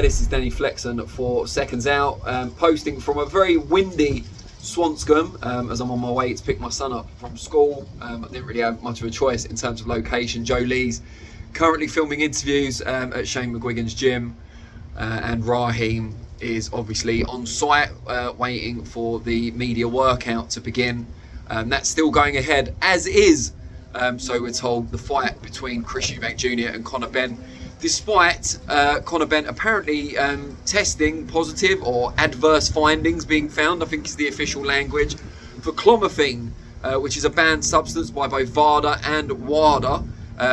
there, this is Danny Flexen for Seconds Out, posting from a very windy Swanscombe as I'm on my way to pick my son up from school. I didn't really have much of a choice in terms of location. Joe Lee's currently filming interviews at Shane McGuigan's gym, and Raheem is obviously on site waiting for the media workout to begin. That's still going ahead, as is, so we're told, the fight between Chris Eubank Jr. and CONOR BENN, despite CONOR BENN apparently testing positive or adverse findings being found, I think is the official language, for clomiphene, which is a banned substance by both VADA and WADA,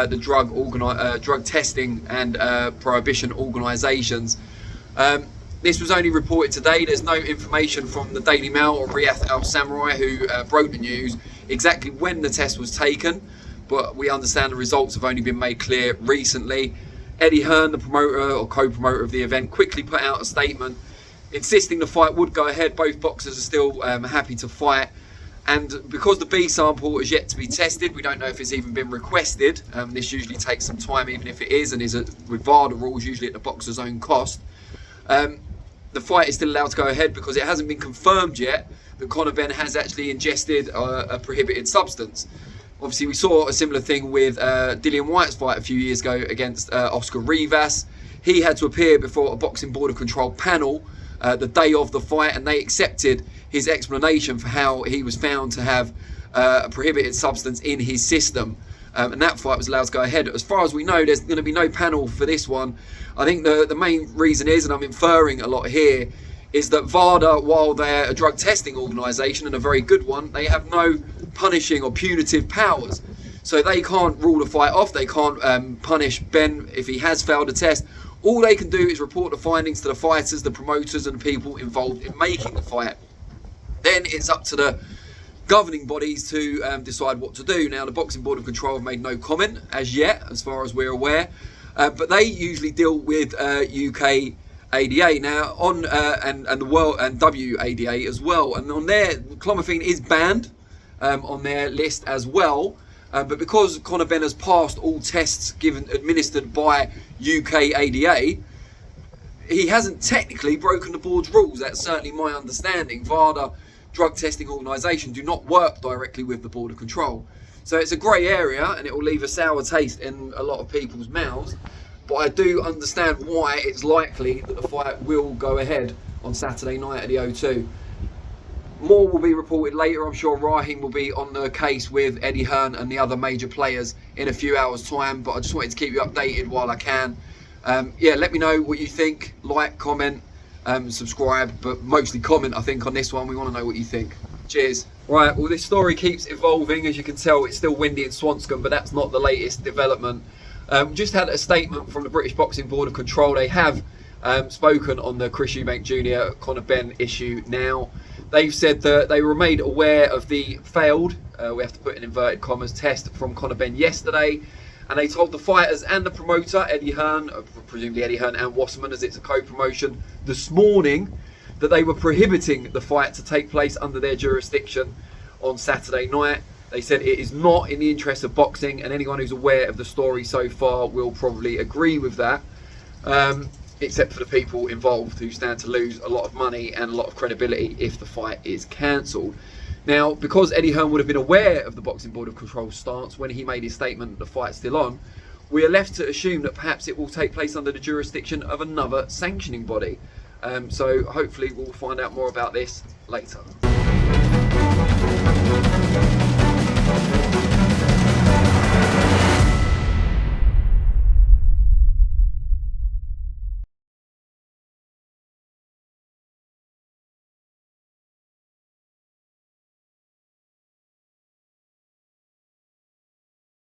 the drug testing and prohibition organisations. This was only reported today. There's no information from the Daily Mail or Riyadh Al Samurai, who broke the news, exactly when the test was taken, but we understand the results have only been made clear recently. Eddie Hearn, the promoter or co-promoter of the event, quickly put out a statement insisting the fight would go ahead. Both boxers are still happy to fight, and because the B sample is yet to be tested, we don't know if it's even been requested. This usually takes some time, even if it is, and is with VADA rules usually at the boxer's own cost. The fight is still allowed to go ahead because it hasn't been confirmed yet that CONOR BENN has actually ingested a prohibited substance. Obviously, we saw a similar thing with Dillian Whyte's fight a few years ago against Oscar Rivas. He had to appear before a Boxing Board of Control panel the day of the fight, and they accepted his explanation for how he was found to have a prohibited substance in his system. And that fight was allowed to go ahead. As far as we know, there's going to be no panel for this one. I think the main reason is, and I'm inferring a lot here, is that VADA, while they're a drug testing organisation and a very good one, they have no punishing or punitive powers. So they can't rule the fight off. They can't punish Ben if he has failed a test. All they can do is report the findings to the fighters, the promoters and the people involved in making the fight. Then it's up to the governing bodies to decide what to do. Now, the Boxing Board of Control have made no comment as yet, as far as we're aware, but they usually deal with UK ADA now on and the world and WADA as well, and on their clomiphene is banned on their list as well. But because CONOR BENN has passed all tests administered by UK ADA, he hasn't technically broken the board's rules. That's certainly my understanding. VADA, drug testing organisation, do not work directly with the Board of Control. So it's a grey area, and it will leave a sour taste in a lot of people's mouths. But I do understand why it's likely that the fight will go ahead on Saturday night at the O2. More will be reported later. I'm sure Raheem will be on the case with Eddie Hearn and the other major players in a few hours' time. But I just wanted to keep you updated while I can. Yeah, let me know what you think. Like, comment, subscribe, but mostly comment, I think, on this one. We want to know what you think. Cheers. Right, well, this story keeps evolving. As you can tell, it's still windy in Swanscombe, but that's not the latest development. Just had a statement from the British Boxing Board of Control. They have spoken on the Chris Eubank Jr. CONOR BENN issue now. They've said that they were made aware of the failed, we have to put in inverted commas, test from CONOR BENN yesterday, and they told the fighters and the promoter, Eddie Hearn, presumably Eddie Hearn and Wasserman, as it's a co-promotion, this morning, that they were prohibiting the fight to take place under their jurisdiction on Saturday night. They said it is not in the interest of boxing, and anyone who's aware of the story so far will probably agree with that, except for the people involved who stand to lose a lot of money and a lot of credibility if the fight is cancelled. Now, because Eddie Hearn would have been aware of the Boxing Board of Control's stance when he made his statement that the fight's still on, we are left to assume that perhaps it will take place under the jurisdiction of another sanctioning body. So hopefully we'll find out more about this later.